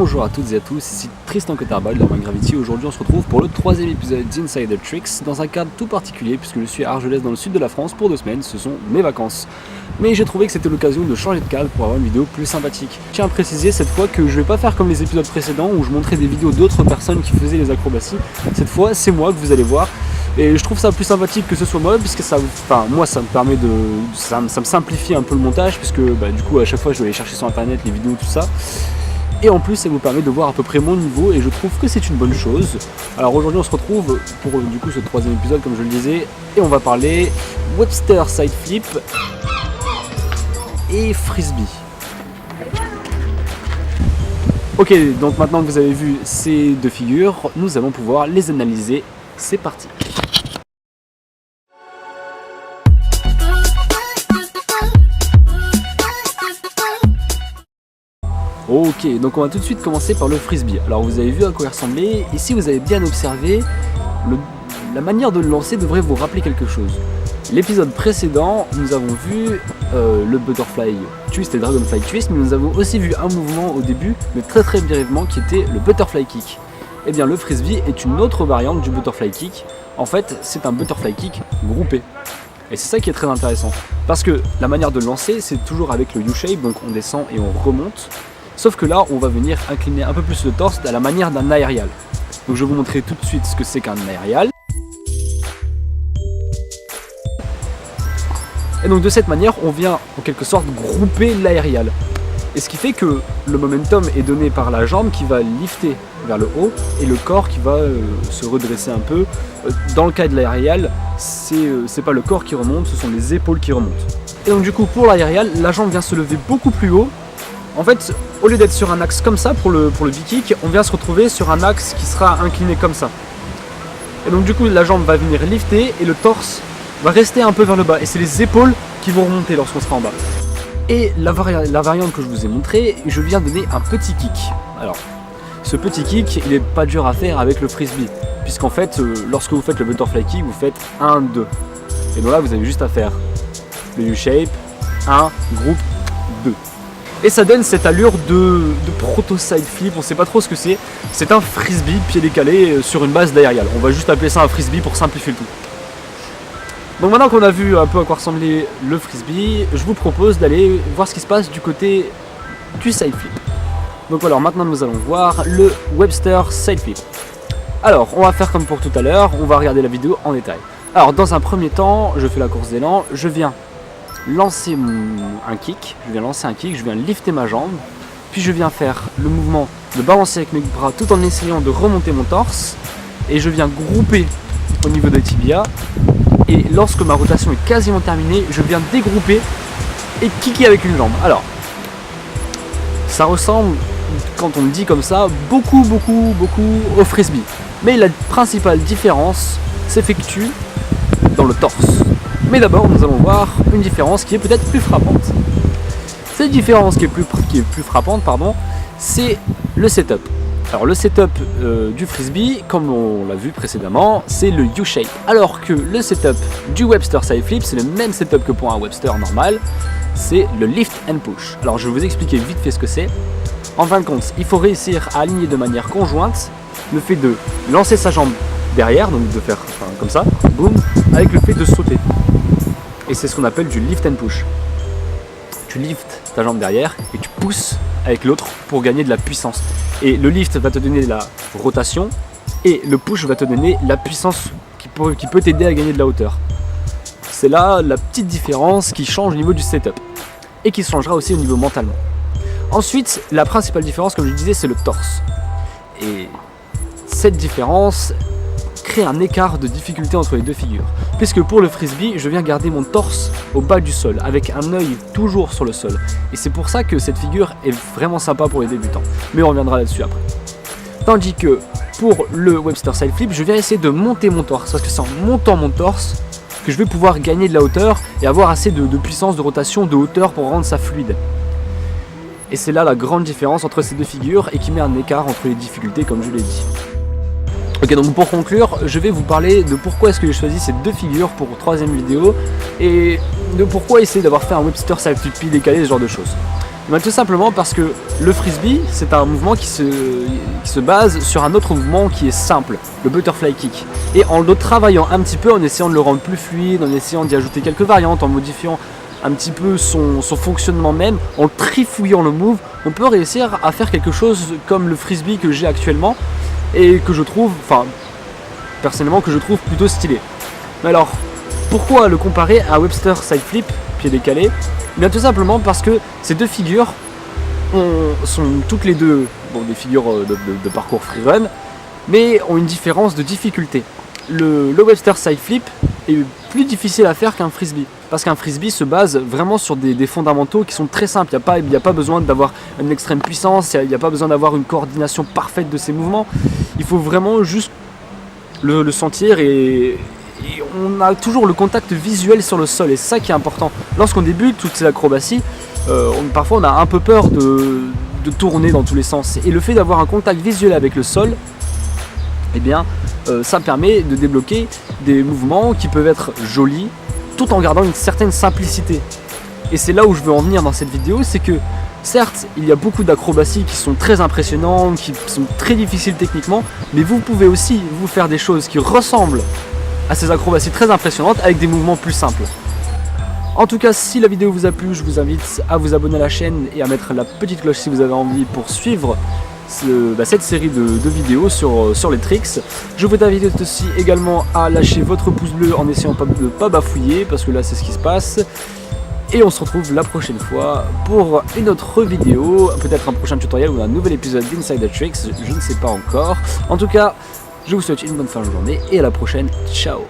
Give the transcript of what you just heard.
Bonjour à toutes et à tous, ici Tristan Cotarbal dans Minecraft. Aujourd'hui on se retrouve pour le troisième épisode d'Insider Tricks dans un cadre tout particulier puisque je suis à Argelès dans le sud de la France pour 2 semaines, ce sont mes vacances. Mais j'ai trouvé que c'était l'occasion de changer de cadre pour avoir une vidéo plus sympathique. Je tiens à préciser cette fois que je vais pas faire comme les épisodes précédents où je montrais des vidéos d'autres personnes qui faisaient les acrobaties. Cette fois c'est moi que vous allez voir. Et je trouve ça plus sympathique que ce soit moi, puisque ça, moi ça me permet de, ça me simplifie un peu le montage, puisque du coup à chaque fois je dois aller chercher sur internet les vidéos tout ça. Et en plus ça vous permet de voir à peu près mon niveau et je trouve que c'est une bonne chose. Alors aujourd'hui on se retrouve pour du coup ce troisième épisode comme je le disais, et on va parler Webster Side Flip et Frisbee. Ok, donc maintenant que vous avez vu ces deux figures, nous allons pouvoir les analyser. C'est parti. Ok, donc on va tout de suite commencer par le frisbee. Alors vous avez vu à quoi il ressemblait, et si vous avez bien observé, la manière de le lancer devrait vous rappeler quelque chose. L'épisode précédent, nous avons vu le butterfly twist et le dragonfly twist, mais nous avons aussi vu un mouvement au début, mais très brièvement, qui était le butterfly kick. Et bien le frisbee est une autre variante du butterfly kick. En fait, c'est un butterfly kick groupé. Et c'est ça qui est très intéressant, parce que la manière de le lancer, c'est toujours avec le U-shape, donc on descend et on remonte. Sauf que là, on va venir incliner un peu plus le torse à la manière d'un aérial. Donc je vais vous montrer tout de suite ce que c'est qu'un aérial. Et donc de cette manière, on vient en quelque sorte grouper l'aérial. Et ce qui fait que le momentum est donné par la jambe qui va lifter vers le haut et le corps qui va se redresser un peu. Dans le cas de l'aérial, c'est pas le corps qui remonte, ce sont les épaules qui remontent. Et donc du coup, pour l'aérial, la jambe vient se lever beaucoup plus haut. En fait, au lieu d'être sur un axe comme ça pour le B-kick, on vient se retrouver sur un axe qui sera incliné comme ça. Et donc du coup, la jambe va venir lifter et le torse va rester un peu vers le bas. Et c'est les épaules qui vont remonter lorsqu'on sera en bas. Et la variante que je vous ai montrée, je viens donner un petit kick. Alors, ce petit kick, il n'est pas dur à faire avec le frisbee. Puisqu'en fait, lorsque vous faites le butterfly kick, vous faites 1, 2. Et donc là, vous avez juste à faire le U-shape, 1, groupe, 2. Et ça donne cette allure de proto side flip, on ne sait pas trop ce que c'est. C'est un frisbee pied décalé sur une base d'aérial. On va juste appeler ça un frisbee pour simplifier le tout. Donc maintenant qu'on a vu un peu à quoi ressemblait le frisbee, je vous propose d'aller voir ce qui se passe du côté du side flip. Donc alors maintenant nous allons voir le Webster side flip. Alors on va faire comme pour tout à l'heure, on va regarder la vidéo en détail. Alors dans un premier temps, je fais la course d'élan, je viens lancer un kick, je viens lifter ma jambe, puis je viens faire le mouvement de balancer avec mes bras tout en essayant de remonter mon torse, et je viens grouper au niveau des tibias, et lorsque ma rotation est quasiment terminée, je viens dégrouper et kicker avec une jambe. Alors, ça ressemble, quand on le dit comme ça, beaucoup au frisbee, mais la principale différence s'effectue dans le torse. Mais d'abord, nous allons voir une différence qui est peut-être plus frappante. Cette différence qui est plus frappante, c'est le setup. Alors le setup du frisbee, comme on l'a vu précédemment, c'est le U-shape. Alors que le setup du Webster side flip, c'est le même setup que pour un Webster normal, c'est le lift and push. Alors je vais vous expliquer vite fait ce que c'est. En fin de compte, il faut réussir à aligner de manière conjointe le fait de lancer sa jambe derrière, donc de faire comme ça, boum, avec le fait de sauter. Et c'est ce qu'on appelle du lift and push. Tu liftes ta jambe derrière et tu pousses avec l'autre pour gagner de la puissance. Et le lift va te donner la rotation et le push va te donner la puissance qui peut t'aider à gagner de la hauteur. C'est là la petite différence qui change au niveau du setup et qui changera aussi au niveau mentalement. Ensuite, la principale différence, comme je disais, c'est le torse. Et cette différence crée un écart de difficulté entre les deux figures. Puisque pour le frisbee, je viens garder mon torse au bas du sol, avec un œil toujours sur le sol. Et c'est pour ça que cette figure est vraiment sympa pour les débutants. Mais on reviendra là-dessus après. Tandis que pour le Webster side flip, je viens essayer de monter mon torse. Parce que c'est en montant mon torse que je vais pouvoir gagner de la hauteur et avoir assez de puissance, de rotation, de hauteur pour rendre ça fluide. Et c'est là la grande différence entre ces deux figures et qui met un écart entre les difficultés, comme je l'ai dit. Ok, donc pour conclure, je vais vous parler de pourquoi est-ce que j'ai choisi ces deux figures pour troisième vidéo et de pourquoi essayer d'avoir fait un Webster side flip décalé, ce genre de choses. Tout simplement parce que le frisbee, c'est un mouvement qui se base sur un autre mouvement qui est simple, le butterfly kick. Et en le travaillant un petit peu, en essayant de le rendre plus fluide, en essayant d'y ajouter quelques variantes, en modifiant un petit peu son fonctionnement même, en trifouillant le move, on peut réussir à faire quelque chose comme le frisbee que j'ai actuellement et que je trouve, personnellement, que je trouve plutôt stylé. Mais alors, pourquoi le comparer à Webster side flip, pied décalé? Bien tout simplement parce que ces deux figures sont toutes les deux des figures de parcours freerun, mais ont une différence de difficulté. Le Webster side flip est plus difficile à faire qu'un frisbee, parce qu'un frisbee se base vraiment sur des fondamentaux qui sont très simples. Il n'y a pas besoin d'avoir une extrême puissance, il n'y a pas besoin d'avoir une coordination parfaite de ses mouvements. Il faut vraiment juste le sentir et on a toujours le contact visuel sur le sol, et c'est ça qui est important. Lorsqu'on débute toutes ces acrobaties, parfois on a un peu peur de tourner dans tous les sens, et le fait d'avoir un contact visuel avec le sol, eh bien, ça permet de débloquer des mouvements qui peuvent être jolis tout en gardant une certaine simplicité. Et c'est là où je veux en venir dans cette vidéo, c'est que certes, il y a beaucoup d'acrobaties qui sont très impressionnantes, qui sont très difficiles techniquement, mais vous pouvez aussi vous faire des choses qui ressemblent à ces acrobaties très impressionnantes avec des mouvements plus simples. En tout cas, si la vidéo vous a plu, je vous invite à vous abonner à la chaîne et à mettre la petite cloche si vous avez envie pour suivre cette série de vidéos sur les tricks. Je vous invite aussi également à lâcher votre pouce bleu en essayant de ne pas bafouiller, parce que là c'est ce qui se passe. Et on se retrouve la prochaine fois pour une autre vidéo, peut-être un prochain tutoriel ou un nouvel épisode d'Inside the Tricks, je ne sais pas encore. En tout cas, je vous souhaite une bonne fin de journée et à la prochaine, ciao.